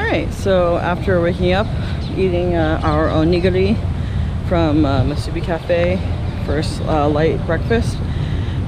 Alright, so after waking up, eating our onigiri from Masubi Cafe, first light breakfast,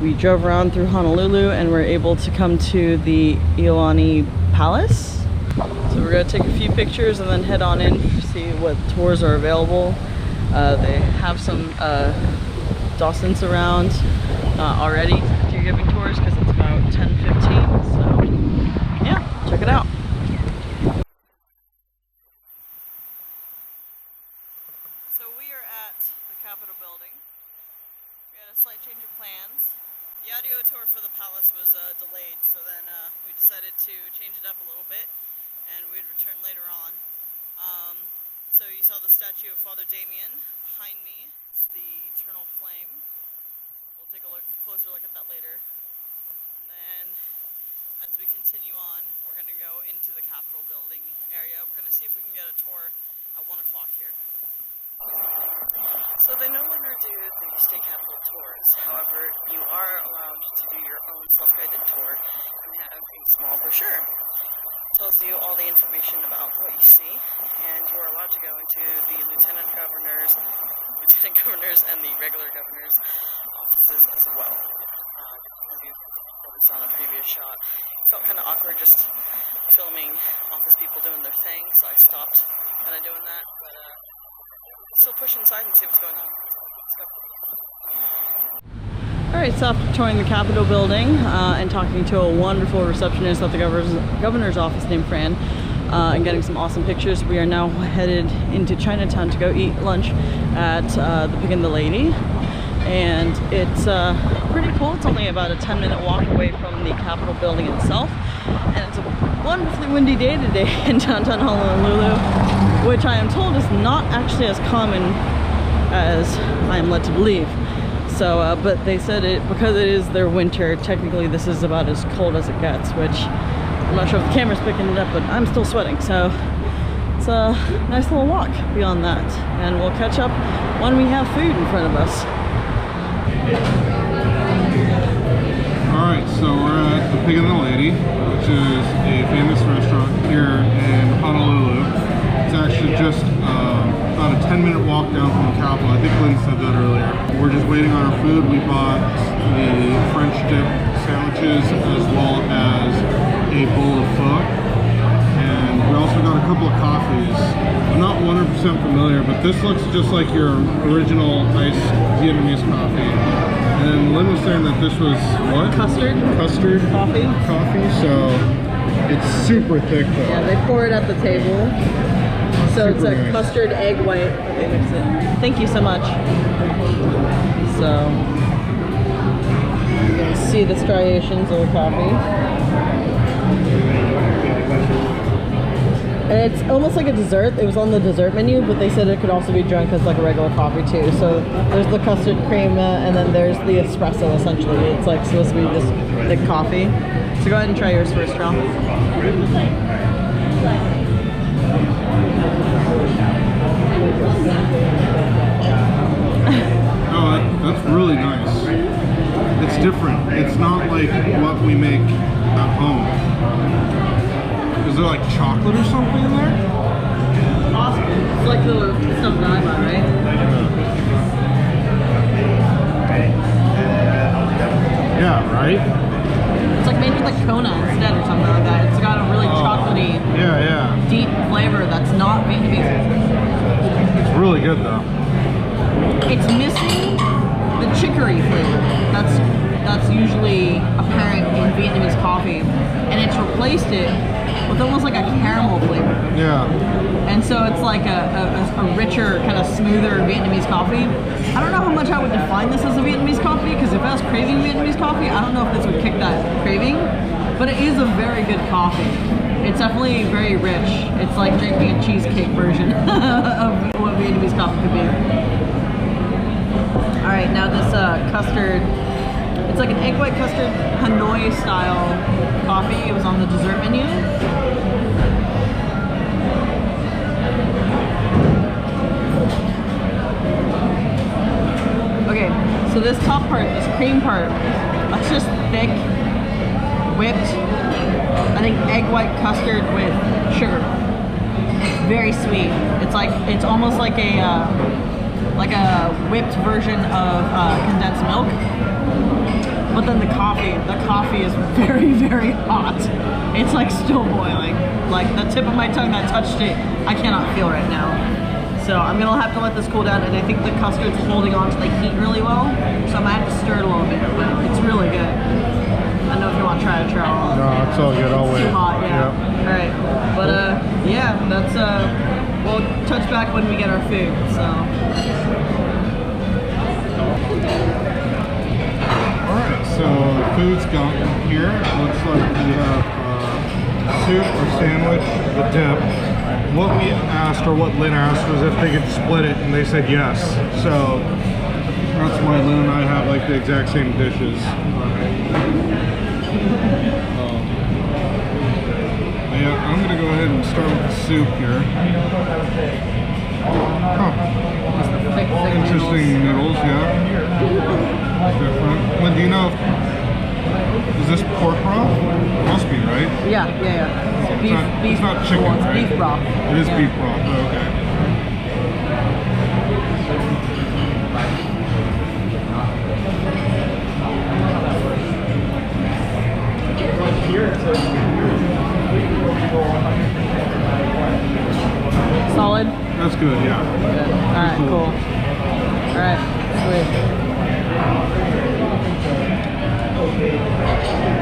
we drove around through Honolulu and were able to come to the Iolani Palace. So we're going to take a few pictures and then head on in to see what tours are available. They have some docents around already if you're giving tours, because it's about 10:15. So yeah, check it out. So we are at the Capitol building. We had a slight change of plans. The audio tour for the palace was delayed, so then we decided to change it up a little bit, and we'd return later on. So you saw the statue of Father Damien behind me. It's the eternal flame. We'll take a closer look at that later. And then as we continue on, we're going to go into the Capitol building area. We're going to see if we can get a tour at 1 o'clock here. So they no longer do the state capitol tours. However, you are allowed to do your own self-guided tour and have a small brochure. It tells you all the information about what you see, and you are allowed to go into the lieutenant governors, and the regular governor's offices as well. As you noticed on the previous shot, it felt kind of awkward just filming office people doing their thing, so I stopped kind of doing that. But still push inside and see what's going on. Let's go. Alright, so after touring the Capitol building and talking to a wonderful receptionist at the governor's office named Fran and getting some awesome pictures, we are now headed into Chinatown to go eat lunch at the Pig and the Lady. And it's pretty cool. It's only about a 10-minute walk away from the Capitol building itself. And it's a wonderfully windy day today in downtown Honolulu, which I am told is not actually as common as I am led to believe. So, but they said because it is their winter, technically this is about as cold as it gets, which I'm not sure if the camera's picking it up, but I'm still sweating. So it's a nice little walk beyond that. And we'll catch up when we have food in front of us. Alright, so we're at the Pig and the Lady, which is a famous restaurant here in Honolulu. It's actually just about a 10-minute walk down from the Capitol. I think Lynn said that earlier. We're just waiting on our food. We bought the French dip sandwiches as well as a bowl of pho. And we also got a couple of coffees. I'm not 100% familiar, but this looks just like your original iced Vietnamese coffee. And Lynn was saying that this was what? Custard. Custard Coffee. Coffee, so it's super thick though. Yeah, they pour it at the table. So Super it's a nice. custard egg white. They mix it. Thank you so much. So you can see the striations of the coffee. And it's almost like a dessert. It was on the dessert menu, but they said it could also be drunk as like a regular coffee too. So there's the custard cream and then there's the espresso essentially. It's like supposed to be this thick coffee. So go ahead and try yours first, John. Oh, that's really nice. It's different. It's not like what we make at home. Is there like chocolate or something in there? Awesome. It's like the stuff that I buy, right? Yeah, right? It's like made with like Kona instead or something like that. It's got a really chocolatey, deep flavor that's not Vietnamese. It's really good though. It's missing the chicory flavor. That's usually apparent in Vietnamese coffee, and it's replaced it with almost like a caramel flavor. Yeah. And so it's like a richer, kind of smoother Vietnamese coffee. I don't know how much I would define this as a Vietnamese coffee, because if I was craving Vietnamese coffee, I don't know if this would kick that craving, but it is a very good coffee. It's definitely very rich. It's like drinking a cheesecake version of what Vietnamese coffee could be. All right, now this custard, it's like an egg white custard Hanoi style coffee. It was on the dessert menu. Okay, so this top part, this cream part, that's just thick, whipped, I think egg white custard with sugar. very sweet. It's almost like a whipped version of condensed milk. But then the coffee is very, very hot. It's like still boiling. Like the tip of my tongue that touched it, I cannot feel right now. So I'm gonna have to let this cool down, and I think the custard's holding on to the heat really well. So I might have to stir it a little bit, but it's really good. I don't know if you want to try it, Charles. No, it's all good. I'll wait. Too hot, yeah. All right, but yeah, that's we'll touch back when we get our food. So. All right, so food's gotten here. Looks like we have soup or sandwich with dip. What we asked, or what Lynn asked, was if they could split it, and they said yes. So that's why Lynn and I have like the exact same dishes. Yeah, I'm gonna go ahead and start with the soup here. Huh. Interesting noodles, yeah. Different. Lynn, do you know, is this pork broth? Must be, right? Yeah. It's not chicken, well, it's right? beef broth. It is beef broth, oh, okay. Solid? That's good, yeah. Good. Alright, cool. Alright, sweet.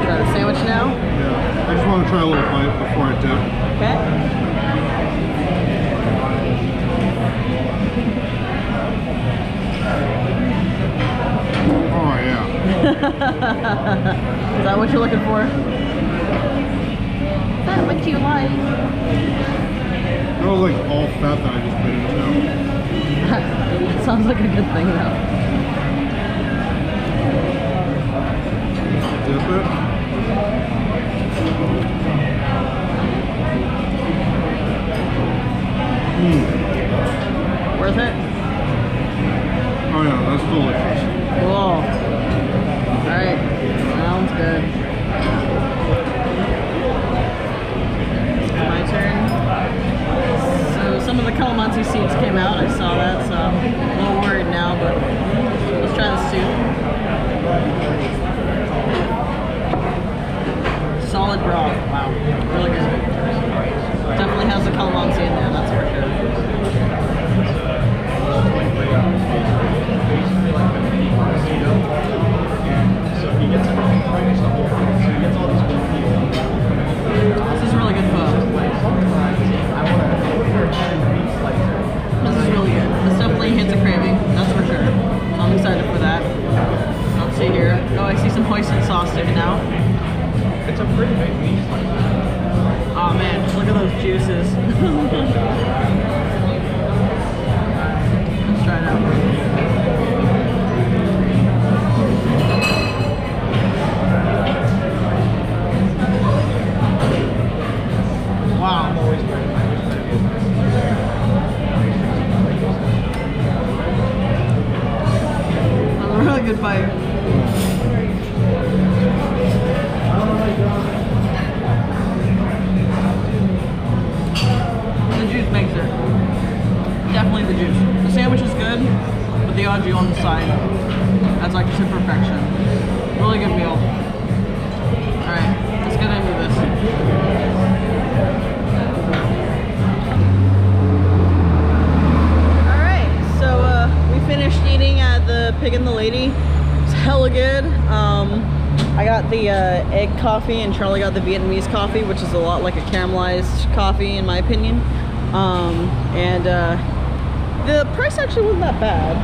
Try the sandwich now? Yeah. I just want to try a little bite before I dip. Okay. Oh, yeah. Is that what you're looking for? Is that what you like? That was like all fat that I just put into. Sounds like a good thing though. Dip it. Worth it? Oh yeah, that's delicious. Cool. Alright, sounds good. My turn. So some of the calamansi seeds came out, I saw that, so I'm a little worried now, but let's try the soup. Solid broth, wow, really good. Definitely has the calamansi in there, that's for sure. This is really good pho. This is really good. This definitely hits a craving, that's for sure. So I'm excited for that. Let's see here. Oh, I see some hoisin sauce sticking out. It's a pretty big meat. Oh man, look at those juices. Let's try it out. Wow. That's a really good bite. The juice makes it. Definitely the juice. The sandwich is good, but the aji on the side, that's like to perfection. Really good meal. Alright, let's get into this. Alright, so we finished eating at the Pig and the Lady. It's hella good. I got the egg coffee and Charlie got the Vietnamese coffee, which is a lot like a caramelized coffee in my opinion. The price actually wasn't that bad.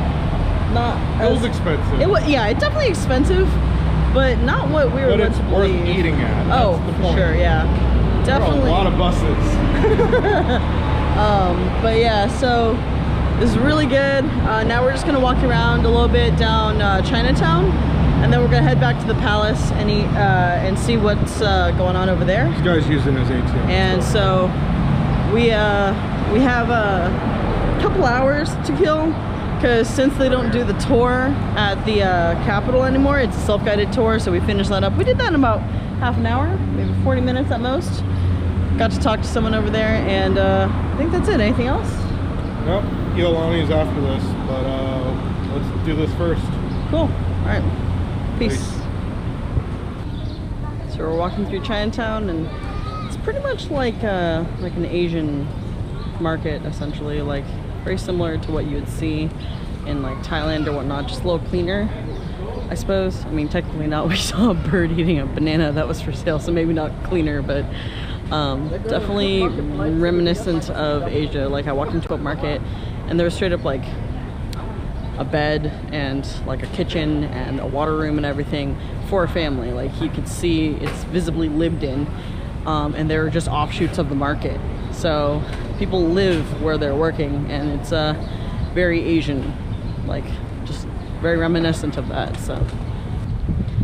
It was expensive. Yeah, it's definitely expensive, but not what we were led to believe. Worth eating at. Oh, That's the for point. sure, yeah. Definitely. There are a lot of buses. But yeah, so this is really good. Now we're just gonna walk around a little bit down Chinatown, and then we're gonna head back to the palace and eat and see what's going on over there. This guy's using his ATM. And so we have a couple hours to kill, because since they don't do the tour at the Capitol anymore, it's a self-guided tour, so we finished that up. We did that in about half an hour, maybe 40 minutes at most. got to talk to someone over there, and I think that's it. Anything else? Nope. Iolani's after this, but let's do this first. Cool. All right. Peace. So we're walking through Chinatown, and it's pretty much like an Asian market, essentially, like very similar to what you would see in like Thailand or whatnot, just a little cleaner, I suppose. I mean, technically not. We saw a bird eating a banana that was for sale, so maybe not cleaner, but definitely reminiscent of Asia. Like, I walked into a market and there was straight up like a bed and like a kitchen and a water room and everything for a family. Like, you could see it's visibly lived in, and they were just offshoots of the market. So people live where they're working, and it's very Asian, like just very reminiscent of that. So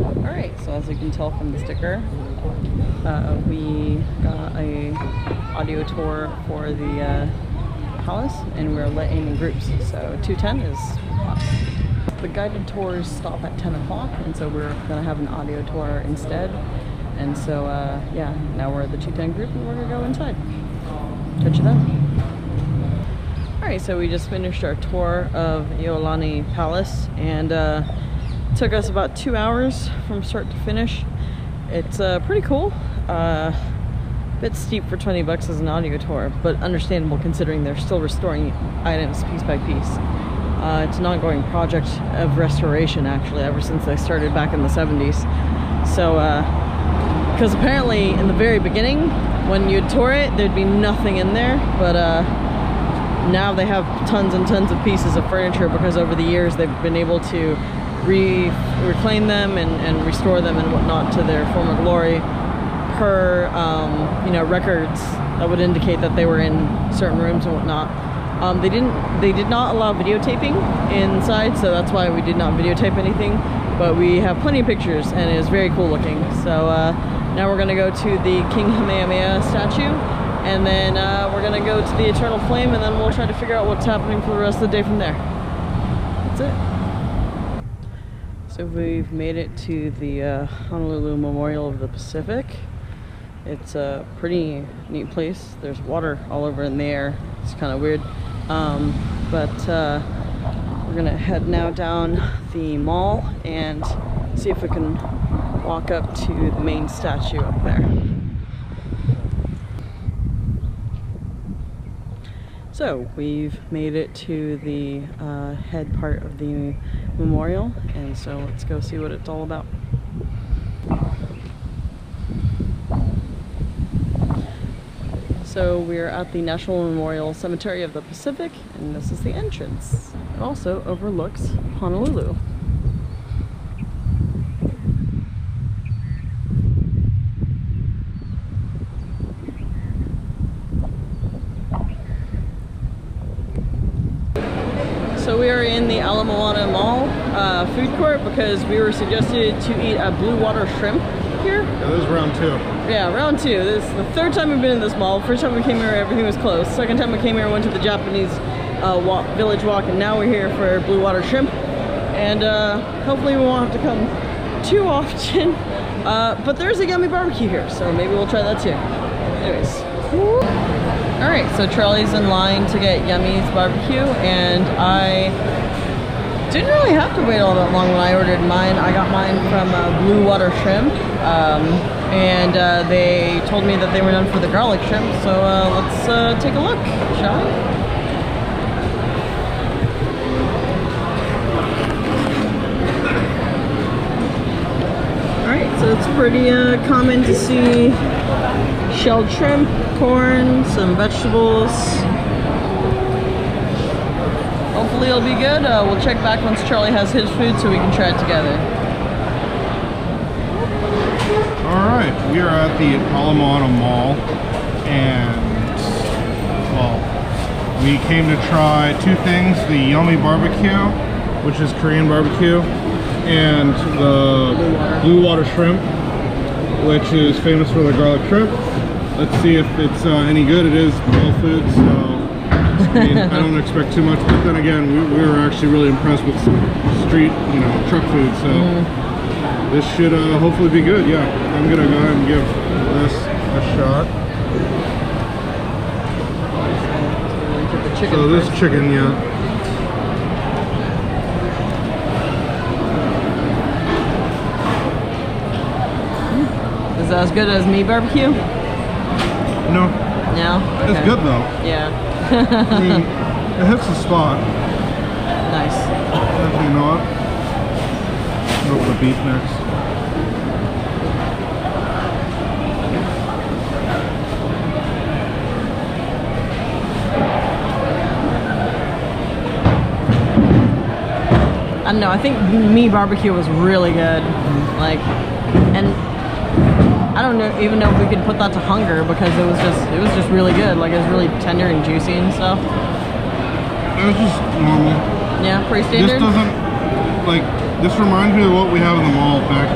all right, so as you can tell from the sticker, we got a audio tour for the palace, and we're letting in groups, so 210 is us. The guided tours stop at 10 o'clock, and so we're gonna have an audio tour instead. And so yeah, now we're at the 210 group, and we're gonna go inside. Catch you then. Alright, so we just finished our tour of Iolani Palace, and it took us about 2 hours from start to finish. It's pretty cool. A bit steep for 20 bucks as an audio tour, but understandable considering they're still restoring items piece by piece. It's an ongoing project of restoration, actually, ever since they started back in the 70s. So, because apparently in the very beginning, when you'd tour it, there'd be nothing in there, but now they have tons and tons of pieces of furniture, because over the years they've been able to reclaim them and restore them and whatnot to their former glory, per you know, records that would indicate that they were in certain rooms and whatnot. They did not allow videotaping inside, so that's why we did not videotape anything, but we have plenty of pictures, and it is very cool looking. So now we're gonna go to the King Kamehameha statue, and then we're gonna go to the Eternal Flame, and then we'll try to figure out what's happening for the rest of the day from there. That's it. So we've made it to the Honolulu Memorial of the Pacific. It's a pretty neat place. There's water all over in the air. It's kind of weird. But we're gonna head now down the mall and see if we can walk up to the main statue up there. So we've made it to the head part of the memorial, and so let's go see what it's all about. So we're at the National Memorial Cemetery of the Pacific, and this is the entrance. It also overlooks Honolulu. So we are in the Ala Moana Mall food court because we were suggested to eat a blue water shrimp here. Yeah, this is round 2. Yeah, round 2. This is the 3rd time we've been in this mall. First time we came here, everything was closed. Second time we came here, went to the Japanese village walk, and now we're here for blue water shrimp. And hopefully we won't have to come too often. But there's a yummy barbecue here, so maybe we'll try that too. Anyways. Woo. All right, so Charlie's in line to get Yummy's barbecue, and I didn't really have to wait all that long when I ordered mine. I got mine from Blue Water Shrimp, and they told me that they were done for the garlic shrimp, so let's take a look, shall we? All right, so it's pretty common to see shelled shrimp, corn, some vegetables. Hopefully it'll be good. We'll check back once Charlie has his food so we can try it together. Alright, we are at the Ala Moana Mall, and, well, we came to try 2 things: the Yummy Barbecue, which is Korean barbecue, and the Blue Water Shrimp, which is famous for the garlic shrimp. Let's see if it's any good. It is mall food, so I mean, I don't expect too much, but then again, we were actually really impressed with street, you know, truck food, so this should hopefully be good. Yeah, I'm gonna go ahead and give this a shot. chicken. So this first. chicken, yeah. Is that as good as me barbecue? No, No? it's Okay. good though. Yeah. I mean, it hits the spot. Nice. Actually, you know what? Go for the beef next. I don't know, I think me barbecue was really good. Like, and I don't know, even know if we could put that to hunger because it was just really good. Like, it was really tender and juicy and stuff. It was just normal. Yeah, pretty This standard. doesn't, like, this reminds me of what we have in the mall back.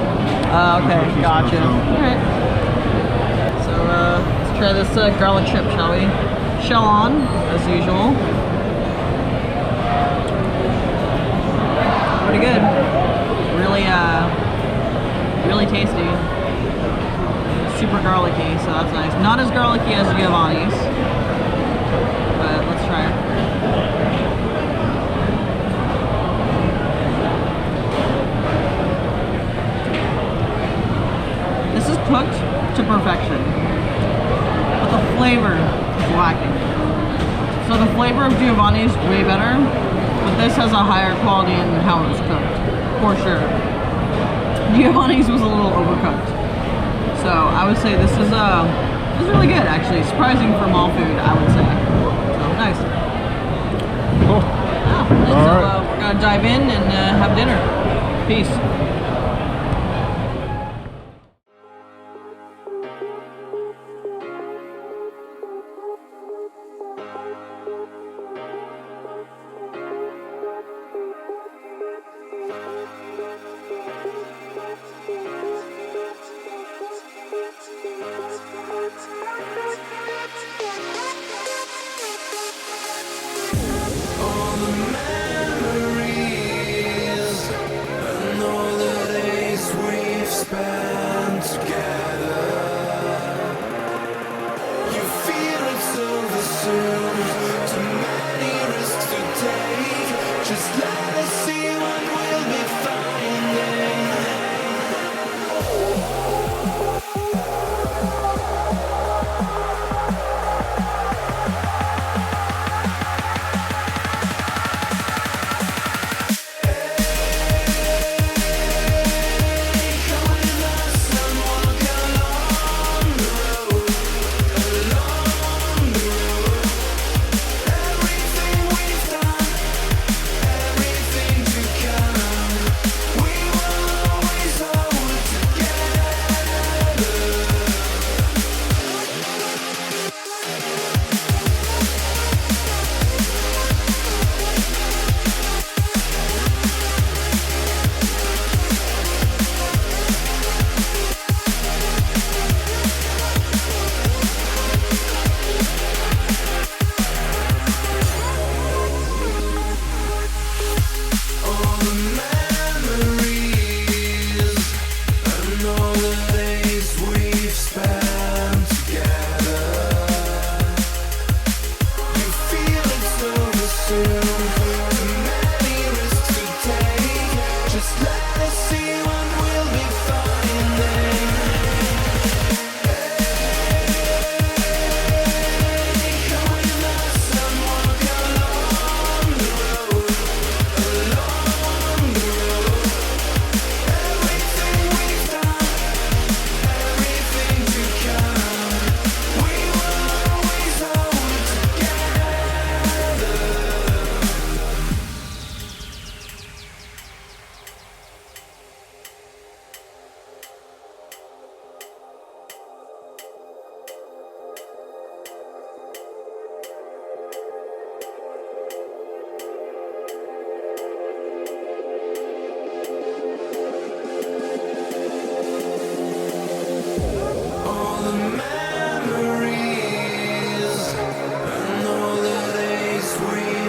Okay, Grocery gotcha. store, so. Alright. So, let's try this garlic chip, shall we? Shell on, as usual. Pretty good. Really, really tasty. Super garlicky, so that's nice. Not as garlicky as Giovanni's, but let's try it. This is cooked to perfection, but the flavor is lacking. So the flavor of Giovanni's way better, but this has a higher quality in how it was cooked, for sure. Giovanni's was a little overcooked. So I would say this is really good actually. Surprising for mall food, I would say. So nice. Cool. Yeah, and so Alright. we're gonna dive in and have dinner. Peace.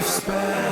Spend